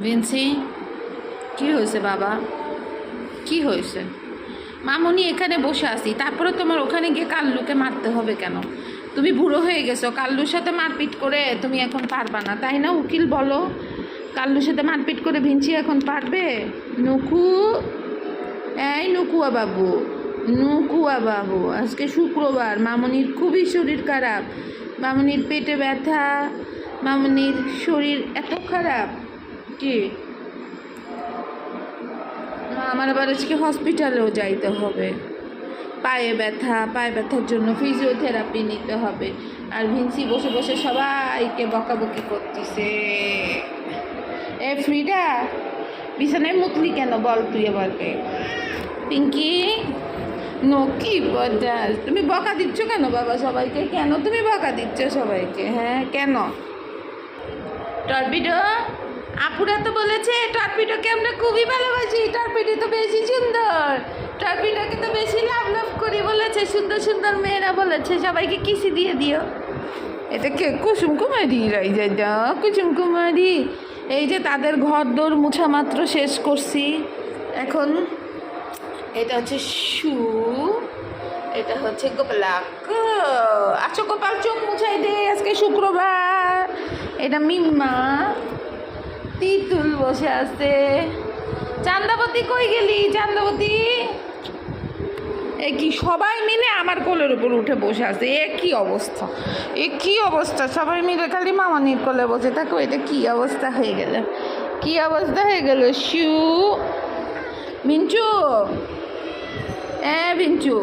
Vinci, কি হয়েছে বাবা? কি হয়েছে? মামুনি এখানে বসে আছি, তারপরে তোমার ওখানে গিয়ে কাল্লুকে মারতে হবে কেন? তুমি বুড়ো হয়ে গেছো, কাল্লুর সাথে মারপিট করে তুমি এখন পারবা না, তাই না? উকিল বলো, কাল্লুর সাথে মারপিট করে ভিনসি এখন পারবে? নুকু, এই নুকুয়া বাবু, নুকুয়া বাবু, আজকে শুক্রবার, মামুনির খুবই শরীর খারাপ, মামুনির পেটে ব্যথা, মামুনির শরীর এত খারাপ। কি আমার আবার আজকে হসপিটালেও যাইতে হবে, পায়ে ব্যথা, পায়ে ব্যথার জন্য ফিজিওথেরাপি নিতে হবে। আর ভিনসি বসে বসে সবাইকে বকাবকি করতেছে। এ ফ্রিডা, বিছানায় মুতলি কেন বল তুই আমাকে? পিঙ্কি, নো, কি বদাস, তুমি বকা দিচ্ছ কেন বাবা সবাইকে? কেন তুমি বকা দিচ্ছ সবাইকে? হ্যাঁ কেন? টর্পিডো, আপুরা তো বলেছে টর্পিডোকে আমরা খুবই ভালোবাসি, টর্পিডো তো বেশি সুন্দর, টর্পিডোকে তো বেশি লাভ লাভ করি বলেছে, সুন্দর সুন্দর মেয়েরা বলেছে সবাইকে কিসি দিয়ে দিও। এটা কে? কুসুম কুমারী রাইজা, কুসুম কুমারী। এই যে তাদের ঘর দৌড় মুছা মাত্র শেষ করছি, এখন এটা হচ্ছে শু, এটা হচ্ছে গোপালাক। আচ্ছা গোপাল চোখ মুছাই দে, আজকে শুক্রবার। এটা মিম্মা, তিতুল বসে আছে। চান্দাবতী কই গেলি? চান্দাবতী, এ কি সবাই মিলে আমার কোলের উপর উঠে বসে আছে? এ কি অবস্থা, এ কি অবস্থা? সবাই মিলে খালি মামানির কোলে বসে থাকো, এটা কি অবস্থা হয়ে গেল? কি অবস্থা হয়ে গেল? শু, ভিঞ্চু, ভিঞ্চু।